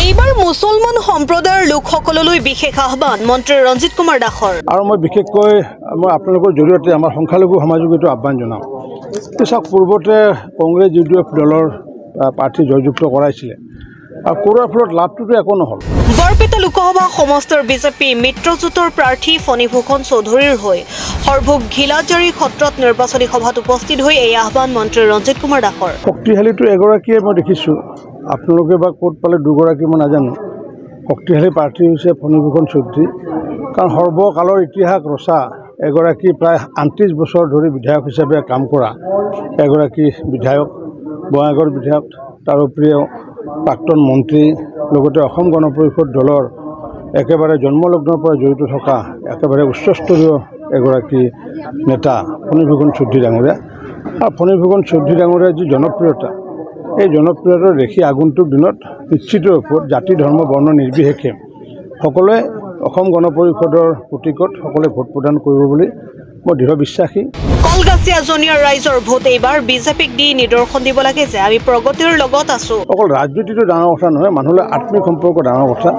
এইবাৰ মুছলমান সম্প্ৰদায়ৰ লোকসকললৈ বিশেষ আহ্বান মন্ত্ৰী ৰঞ্জিত কুমাৰ দাসৰ। আৰু মই বিশেষকৈ মই আপোনালোকৰ জৰিয়তে আমাৰ সংখ্যালঘু সমাজক এইটো আহ্বান জনাম। চাওক, পূৰ্বতে কংগ্ৰেছ UDF দলৰ প্ৰাৰ্থী জয়যুক্ত কৰাইছিলে আৰু কৰোৱাৰ ফলত লাভটোতো একো নহ'ল। বৰপেটা লোকসভা সমষ্টিৰ বিজেপি মিত্ৰজোঁটৰ প্ৰাৰ্থী ফণীভূষণ চৌধুৰীৰ হৈ সৰভোগ ঘিলাজাৰী সত্ৰত নিৰ্বাচনী সভাত উপস্থিত হৈ এই আহ্বান মন্ত্ৰী ৰঞ্জিত কুমাৰ দাসৰ। শক্তিশালীটো এগৰাকীয়ে মই দেখিছোঁ, আপোনালোকে বা ক'ত পালে দুগৰাকী মই নাজানো। শক্তিশালী প্ৰাৰ্থী হৈছে ফণীভূষণ চৌধুৰী, কাৰণ সৰ্বকালৰ ইতিহাস ৰচা এগৰাকী প্ৰায় 38 বছৰ ধৰি বিধায়ক হিচাপে কাম কৰা এগৰাকী বিধায়ক, বঙাইগাঁৱৰ বিধায়ক, তাৰ উপৰিও প্ৰাক্তন মন্ত্ৰী, লগতে অসম গণ পৰিষদ দলৰ একেবাৰে জন্মলগ্নৰ পৰা জড়িত থকা একেবাৰে উচ্চস্তৰীয় এগৰাকী নেতা ফণীভূষণ চৌধুৰী ডাঙৰীয়া। আৰু ফণীভূষণ চৌধুৰী ডাঙৰীয়াৰ যি জনপ্ৰিয়তা, এই জনপ্ৰিয়তা দেখি আগন্তুক দিনত নিশ্চিত ৰূপত জাতি ধৰ্ম বৰ্ণ নিৰ্বিশেষে সকলোৱে অসম গণ পৰিষদৰ প্ৰতীকত সকলোৱে ভোট প্ৰদান কৰিব বুলি মই দৃঢ় বিশ্বাসী। কলগাছিয়া জুনিয়ৰ ৰাইজৰ ভোট এইবাৰ বিজেপিক দি নিদৰ্শন দিব লাগে যে আমি প্ৰগতিৰ লগত আছো। অকল ৰাজনীতিটো ডাঙৰ কথা নহয়, মানুহলৈ আত্মিক সম্পৰ্ক ডাঙৰ কথা।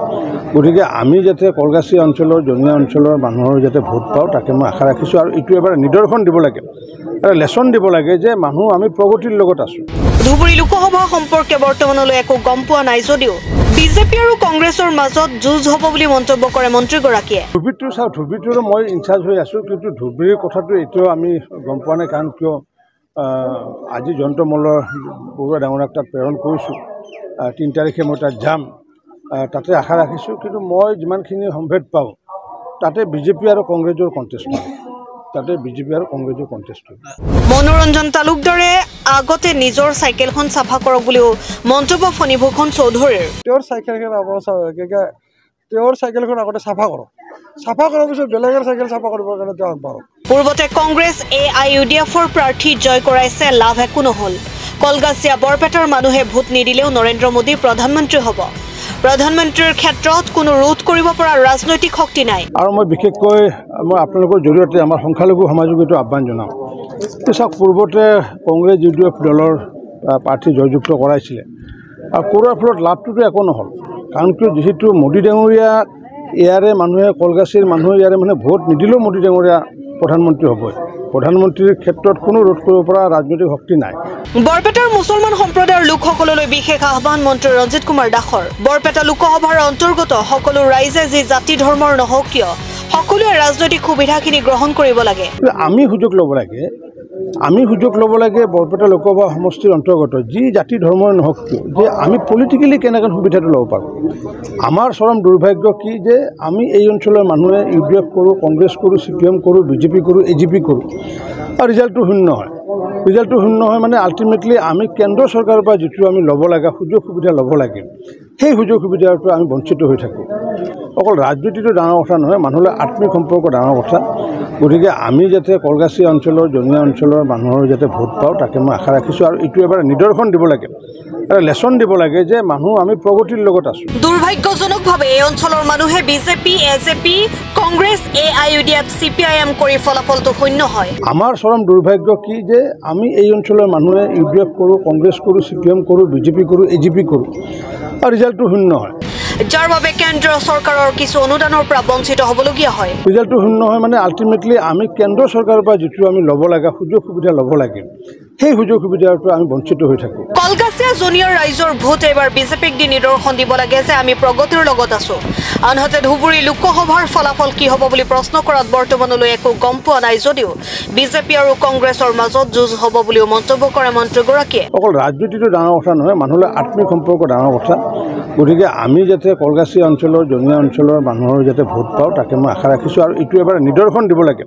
গতিকে আমি যাতে কলগাছিয়া অঞ্চলৰ জনীয়া অঞ্চলৰ মানুহৰ যাতে ভোট পাওঁ, তাকে মই আশা ৰাখিছোঁ। আৰু এইটো এবাৰ নিদৰ্শন দিব লাগে, এটা লেচন দিব লাগে যে মানুহ আমি প্ৰগতিৰ লগত আছোঁ। ধুবুৰী লোকসভা সম্পৰ্কে বৰ্তমানলৈ একো গম পোৱা নাই যদিও বিজেপি আৰু কংগ্ৰেছৰ মাজত যুঁজ হ'ব বুলি মন্তব্য কৰে মন্ত্ৰীগৰাকীয়ে। ধুবুৰীটো চাওক, ধুবুৰীটোৰো মই ইনচাৰ্জ হৈ আছোঁ, কিন্তু ধুবুৰীৰ কথাটো এতিয়াও আমি গম পোৱা নাই। কাৰণ কিয়, আজি জয়ন্ত মল্লৰ বৰুৱা ডাঙৰীয়াক তাত প্ৰেৰণ কৰিছোঁ, 3 তাৰিখে মই তাত যাম, তাতে আশা ৰাখিছোঁ। কিন্তু মই যিমানখিনি সম্ভেদ পাওঁ, তাতে বিজেপি আৰু কংগ্ৰেছৰ কণ্টেষ্ট হয়, মনোৰঞ্জন তালুকদাৰে আগতে নিজৰ চাইকেলখন চাফা কৰক বুলিও মন্তব্য ফণীভূষণ চৌধুৰীৰ। তেওঁৰ চাইকেলখন আগতে চাফা কৰক, চাফা কৰাৰ পিছত বেলেগৰ চাইকেল চাফা কৰিবৰ কাৰণে তেওঁ আগবাঢ়ক। পূৰ্বতে কংগ্ৰেছ AIUDFৰ প্ৰাৰ্থী জয় কৰাইছে, লাভ একো নহ'ল। কলগাছিয়া বৰপেটাৰ মানুহে ভোট নিদিলেও নৰেন্দ্ৰ মোদী প্ৰধানমন্ত্ৰী হ'ব। প্ৰধানমন্ত্ৰীৰ ক্ষেত্ৰত কোনো ৰোধ কৰিব পৰা ৰাজনৈতিক শক্তি নাই। আৰু মই বিশেষকৈ মই আপোনালোকৰ জৰিয়তে আমাৰ সংখ্যালঘু সমাজক এইটো আহ্বান জনাম। চাওক, পূৰ্বতে কংগ্ৰেছ UDF দলৰ প্ৰাৰ্থী জয়যুক্ত কৰাইছিলে আৰু কৰোৱাৰ ফলত লাভটোতো একো নহ'ল। কাৰণ কিয়, যিহেতু মোদী ডাঙৰীয়া ইয়াৰে মানুহে, কলগাছিৰ মানুহে ইয়াৰে মানে ভোট নিদিলেও মোদী ডাঙৰীয়া প্ৰধানমন্ত্ৰী হ'বই। প্ৰধানমন্ত্ৰীৰ ক্ষেত্ৰত কোনো ৰোধ কৰিব পৰা ৰাজনৈতিক শক্তি নাই। বৰপেটাৰ মুছলমান সম্প্ৰদায়ৰ লোকসকললৈ বিশেষ আহ্বান মন্ত্ৰী ৰঞ্জিত কুমাৰ দাসৰ। বৰপেটা লোকসভাৰ অন্তৰ্গত সকলো ৰাইজে যি জাতি ধৰ্মৰ নহওক কিয় সকলোৱে ৰাজনৈতিক সুবিধাখিনি গ্ৰহণ কৰিব লাগে। আমি সুযোগ ল'ব লাগে বৰপেটা লোকসভা সমষ্টিৰ অন্তৰ্গত যি জাতি ধৰ্মৰ নহওক কিয়, যে আমি পলিটিকেলি কেনেকৈ সুবিধাটো ল'ব পাৰোঁ। আমাৰ চৰম দুৰ্ভাগ্য কি যে আমি এই অঞ্চলৰ মানুহে UDF কৰোঁ, কংগ্ৰেছ কৰোঁ, CPM কৰোঁ, বিজেপি কৰোঁ, AGP কৰোঁ, আৰু ৰিজাল্টটো শূন্য হয়। মানে আল্টিমেটলি আমি কেন্দ্ৰ চৰকাৰৰ পৰা যিটো আমি ল'ব লাগে সুযোগ সুবিধা ল'ব লাগে, সেই সুযোগ সুবিধাৰ পৰা আমি বঞ্চিত হৈ থাকোঁ। অকল ৰাজনীতিটো ডাঙৰ কথা নহয়, মানুহলৈ আত্মিক সম্পৰ্ক ডাঙৰ কথা। গতিকে আমি যাতে কলগাছিয়া অঞ্চলৰ জনীয়া অঞ্চলৰ মানুহৰ যাতে ভোট পাওঁ, তাকে মই আশা ৰাখিছোঁ। আৰু এইটো এবাৰ নিদৰ্শন দিব লাগে, এটা লেচন দিব লাগে যে মানুহ আমি প্ৰগতিৰ লগত আছোঁ। দুৰ্ভাগ্যজনকভাৱে এই অঞ্চলৰ মানুহে BJP, AJP, Congress, AIUDF, CPIM কৰি ফলাফলটো শূন্য হয়। আমাৰ চৰম দুৰ্ভাগ্য কি যে আমি এই অঞ্চলৰ মানুহে UDF কৰোঁ, কংগ্ৰেছ কৰোঁ, CPM কৰোঁ, বিজেপি কৰোঁ, AGP কৰোঁ, আৰু ৰিজাল্টটো শূন্য হয়। যাৰ বাবে কেন্দ্ৰীয় চৰকাৰৰ কিছু অনুদানৰ পৰা বঞ্চিত হ'বলগীয়া হয়। ৰিজাল্টটো শূন্য হয়, মানে আল্টিমেটলি আমি কেন্দ্ৰ চৰকাৰৰ পৰা যিটো আমি ল'ব লাগে সুযোগ সুবিধা ল'ব লাগে, সেই সুযোগ সুবিধাৰ পৰা আমি বঞ্চিত হৈ থাকোঁ। কলগাছিয়া জুনিয়ৰ ৰাইজৰ ভোট এইবাৰ বিজেপিক দি নিদৰ্শন দিব লাগে যে আমি প্ৰগতিৰ লগত আছো। আনহাতে ধুবুৰী লোকসভাৰ ফলাফল কি হ'ব বুলি প্ৰশ্ন কৰাত বৰ্তমানলৈ একো গম পোৱা নাই যদিও বিজেপি আৰু কংগ্ৰেছৰ মাজত যুঁজ হ'ব বুলিও মন্তব্য কৰে মন্ত্ৰীগৰাকীয়ে। অকল ৰাজনীতিটো ডাঙৰ কথা নহয়, মানুহলৈ আত্মিক সম্পৰ্ক ডাঙৰ কথা। গতিকে আমি যাতে কলগাছিয়া অঞ্চলৰ জনীয়া অঞ্চলৰ মানুহৰ যাতে ভোট পাওঁ, তাকে মই আশা ৰাখিছোঁ। আৰু এইটো এবাৰ নিদৰ্শন দিব লাগে,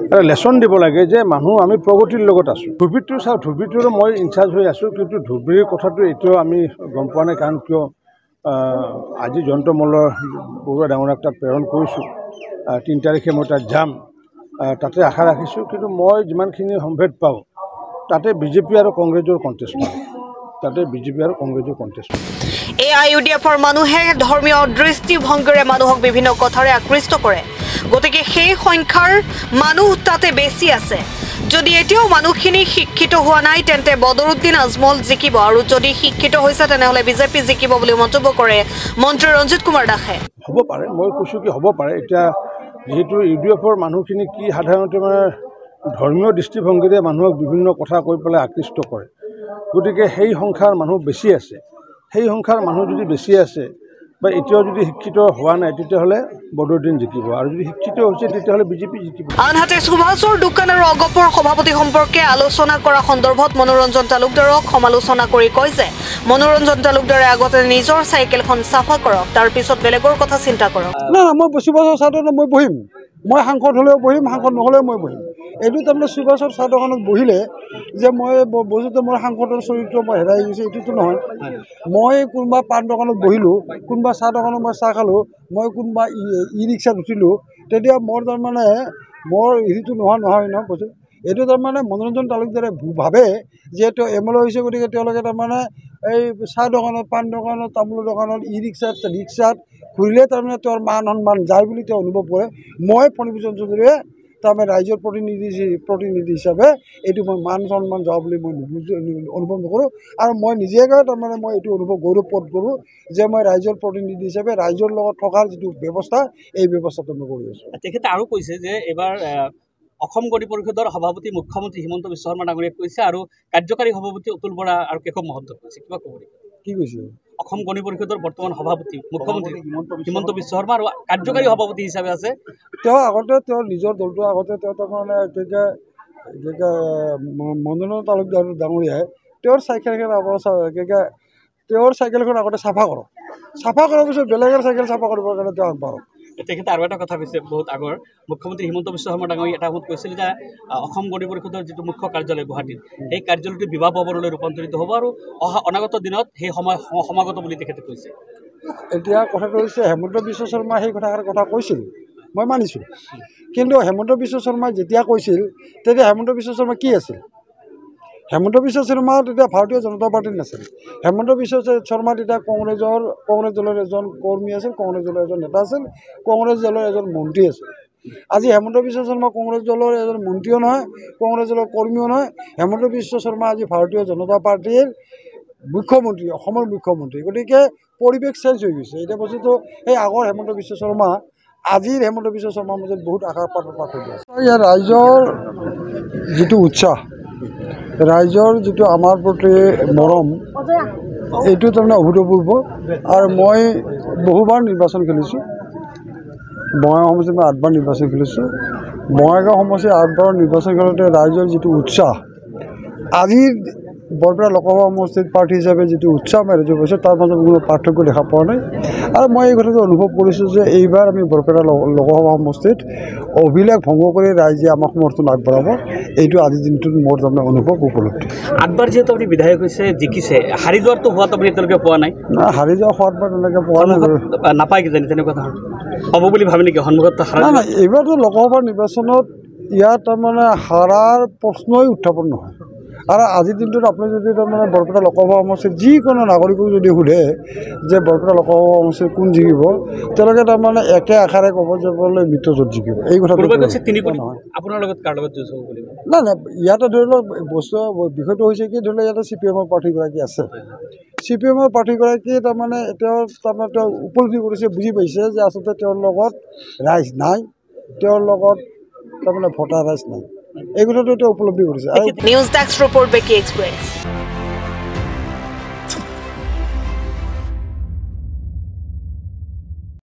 এটা লেচন দিব লাগে যে মানুহ আমি প্ৰগতিৰ লগত আছোঁ। ধুবুৰীটো চাওক, ধুবুৰীটোৰো মই ইনচাৰ্জ হৈ আছোঁ, কিন্তু ধুবুৰীৰ কথাটো এতিয়াও আমি গম পোৱা নাই। কাৰণ কিয়, আজি জয়ন্ত মল্লৰ বৰুৱা ডাঙৰীয়াক তাত প্ৰেৰণ কৰিছোঁ, 3 তাৰিখে মই তাত যাম, তাতে আশা ৰাখিছোঁ। কিন্তু মই যিমানখিনি সম্ভেদ পাওঁ, তাতে বিজেপি আৰু কংগ্ৰেছৰ কণ্টেষ্ট হয়, AIUDFৰ মানুহে ধৰ্মীয় দৃষ্টিভংগীৰে মানুহক বিভিন্ন কথাৰে আকৃষ্ট কৰে। গতিকে সেই সংখ্যাৰ মানুহ তাতে বেছি আছে। যদি এতিয়াও মানুহখিনি শিক্ষিত হোৱা নাই তেন্তে বদৰুদ্দিন আজমল জিকিব আৰু যদি শিক্ষিত হৈছে তেনেহ'লে বিজেপি জিকিব বুলি মন্তব্য কৰে মন্ত্ৰী ৰঞ্জিত কুমাৰ দাসে। হ'ব পাৰে, মই কৈছোঁ কি হ'ব পাৰে। এতিয়া যিহেতু UDFৰ মানুহখিনি কি সাধাৰণতে মানে ধৰ্মীয় দৃষ্টিভংগীৰে মানুহক বিভিন্ন কথা কৈ পেলাই আকৃষ্ট কৰে, গতিকে সেই সংখ্যাৰ মানুহ বেছি আছে। সেই সংখ্যাৰ মানুহ যদি বেছি আছে বা এতিয়াও যদি শিক্ষিত হোৱা নাই তেতিয়াহ'লে বদৰুদ্দিন জিকিব, আৰু যদি শিক্ষিত হৈছে তেতিয়াহ'লে বিজেপি জিকিব। আনহাতে সুভাষৰ দোকান আৰু অগপৰ সভাপতি সম্পৰ্কে আলোচনা কৰা সন্দৰ্ভত মনোৰঞ্জন তালুকদাৰক সমালোচনা কৰি কয় যে মনোৰঞ্জন তালুকদাৰে আগতে নিজৰ চাইকেলখন চাফা কৰক, তাৰ পিছত বেলেগৰ কথা চিন্তা কৰক। না মই সুভাষৰ চাহ দোকানত মই বহিম, মই সাংসদ হ'লেও বহিম, সাংসদ নহ'লেও মই বহিম। এইটো তাৰমানে সুভাষৰ চাহ দোকানত বহিলে যে মই বস্তুটো মোৰ সাংসদৰ চৰিত্ৰ মই হেৰাই গৈছে এইটোতো নহয়। মই কোনোবা পাণ দোকানত বহিলোঁ, কোনোবা চাহ দোকানত মই চাহ খালোঁ, মই কোনোবা ই ৰিক্সাত উঠিলোঁ, তেতিয়া মোৰ তাৰমানে মোৰ হেৰিটো নহয় ন বস্তু। এইটো তাৰমানে মনোৰঞ্জন তালুকদাৰে ভাবে যে তেওঁ MLA হৈছে, গতিকে তেওঁলোকে তাৰমানে এই চাহ দোকানত, পাণ দোকানত, তামোলৰ দোকানত, ই ৰিক্সাত ঘূৰিলে তাৰমানে তেওঁৰ মান সন্মান যায় বুলি তেওঁ অনুভৱ কৰে। মই ফণীভূষণ চৌধুৰীয়ে তাৰমানে ৰাইজৰ প্ৰতিনিধি হিচাপে এইটো মই মান সন্মান যোৱা বুলি মই অনুভৱ নকৰোঁ, আৰু মই নিজে তাৰমানে মই এইটো গৌৰৱবোধ কৰোঁ যে মই ৰাইজৰ প্ৰতিনিধি হিচাপে ৰাইজৰ লগত থকাৰ যিটো ব্যৱস্থা, এই ব্যৱস্থাটো মই কৰি আছোঁ। তেখেতে আৰু কৈছে যে এইবাৰ অসম গণ পৰিষদৰ সভাপতি মুখ্যমন্ত্ৰী হিমন্ত বিশ্ব শৰ্মা ডাঙৰীয়াক কৈছে আৰু কাৰ্যকাৰী সভাপতি অতুল বৰা আৰু কেশৱ মহন্তক কৈছে। কিবা ক'ব নেকি? কি কৈছে? অসম গণ পৰিষদৰ বৰ্তমান সভাপতি মুখ্যমন্ত্ৰী হিমন্ত বিশ্ব শৰ্মা আৰু কাৰ্যকাৰী সভাপতি হিচাপে আছে তেওঁ। আগতে তেওঁৰ নিজৰ দলটো আগতে তেওঁ তাৰমানে মনোৰঞ্জন তালুকদাৰ ডাঙৰীয়াই তেওঁৰ চাইকেলখন আগতে চাফা কৰক, চাফা কৰাৰ পিছত বেলেগৰ চাইকেল চাফা কৰিবৰ কাৰণে তেওঁ আগবাঢ়ক। তেখেতে আৰু এটা কথা কৈছে, বহুত আগৰ মুখ্যমন্ত্ৰী হিমন্ত বিশ্ব শৰ্মা ডাঙৰীয়া এটা সময়ত কৈছিল যে অসম গণ পৰিষদৰ যিটো মুখ্য কাৰ্যালয় গুৱাহাটীত, সেই কাৰ্যালয়টো বিবাহ ভৱনলৈ ৰূপান্তৰিত হ'ব আৰু অনাগত দিনত সেই সময় সমাগত বুলি তেখেতে কৈছে। এতিয়া কথাটো হৈছে হেমন্ত বিশ্ব শৰ্মাই সেই কথাষাৰ কথা কৈছিল, মই মানিছোঁ, কিন্তু হেমন্ত বিশ্ব শৰ্মাই যেতিয়া কৈছিল তেতিয়া হেমন্ত বিশ্ব শৰ্মা কি আছিল? হেমন্ত বিশ্ব শৰ্মা তেতিয়া ভাৰতীয় জনতা পাৰ্টীত নাছিল। হেমন্ত বিশ্ব শৰ্মা তেতিয়া কংগ্ৰেছ দলৰ এজন কৰ্মী আছিল, কংগ্ৰেছ দলৰ এজন নেতা আছিল, কংগ্ৰেছ দলৰ এজন মন্ত্ৰী আছিল। আজি হেমন্ত বিশ্ব শৰ্মা কংগ্ৰেছ দলৰ এজন মন্ত্ৰীও নহয়, কংগ্ৰেছ দলৰ কৰ্মীও নহয়। হেমন্ত বিশ্ব শৰ্মা আজি ভাৰতীয় জনতা পাৰ্টীৰ মুখ্যমন্ত্ৰী, অসমৰ মুখ্যমন্ত্ৰী। গতিকে পৰিৱেশ চেঞ্জ হৈ গৈছে। এতিয়া বস্তুটো সেই আগৰ হেমন্ত বিশ্ব শৰ্মা, আজিৰ হেমন্ত বিশ্ব শৰ্মাৰ মাজত বহুত আশাৰ পাৰ্থক্য আছে। ইয়াৰ ৰাইজৰ যিটো উৎসাহ, ৰাইজৰ যিটো আমাৰ প্ৰতি মৰম, এইটো তাৰমানে অভূতপূৰ্ব। আৰু মই বহুবাৰ নিৰ্বাচন খেলিছোঁ, বঙাইগাঁও সমষ্টিত মই 8বাৰ নিৰ্বাচন খেলিছোঁ। বঙাইগাঁও সমষ্টিত 8বাৰ নিৰ্বাচন খেলোঁতে ৰাইজৰ যিটো উৎসাহ, আজিৰ বৰপেটা লোকসভা সমষ্টিত প্ৰাৰ্থী হিচাপে যিটো উৎসাহ মই ৰাইজৰ পাইছোঁ, তাৰ মাজত কোনো পাৰ্থক্য দেখা পোৱা নাই। আৰু মই এই কথাটো অনুভৱ কৰিছোঁ যে এইবাৰ আমি বৰপেটা লোকসভা সমষ্টিত অভিলেখ ভংগ কৰি ৰাইজে আমাক সমৰ্থন আগবঢ়াব। এইটো আজিৰ দিনটোত মোৰ তাৰমানে অনুভৱ উপলব্ধি। 8বাৰ যিহেতু আপুনি বিধায়ক হৈছে, জিকিছে, হাৰি যোৱাৰটো হোৱাত আপুনি এতিয়ালৈকে পোৱা নাই? না, হাৰি যোৱা সোৱাদ মই তেনেকৈ পোৱা নাই। নাপায় কিজানি তেনেকুৱা ধৰণৰ হ'ব বুলি ভাবে নেকি সন্মুখত? নাই, এইবাৰতো লোকসভা নিৰ্বাচনত ইয়াত তাৰমানে হাৰাৰ প্ৰশ্নই উত্থাপন নহয়। আৰু আজিৰ দিনটোত আপুনি যদি তাৰমানে বৰপেটা লোকসভা সমষ্টিৰ যিকোনো নাগৰিকক যদি সোধে যে বৰপেটা লোকসভা সমষ্টিৰ কোন জিকিব, তেওঁলোকে তাৰমানে একে আশাৰে ক'ব যে বোলে মিত্ৰজোঁট জিকিব। এই কথাটো নহয়। আপোনাৰ লগত কাৰ লগত যুঁজ হ'ব বুলি? নাই, ইয়াতে ধৰি লওক বিষয়টো হৈছে কি, ধৰি লওক ইয়াতে CPM-ৰ প্ৰাৰ্থীগৰাকী আছে। CPM-ৰ প্ৰাৰ্থীগৰাকীয়ে তাৰমানে তেওঁ উপলব্ধি কৰিছে, বুজি পাইছে যে আচলতে তেওঁৰ লগত ৰাইজ নাই, তেওঁৰ লগত তাৰমানে ভোটাৰ ৰাইজ নাই। এই কথাটো তেওঁ উপলব্ধি কৰিছে। নিউজ ডেস্ক ৰিপৰ্ট, বেকি এক্সপ্ৰেছ।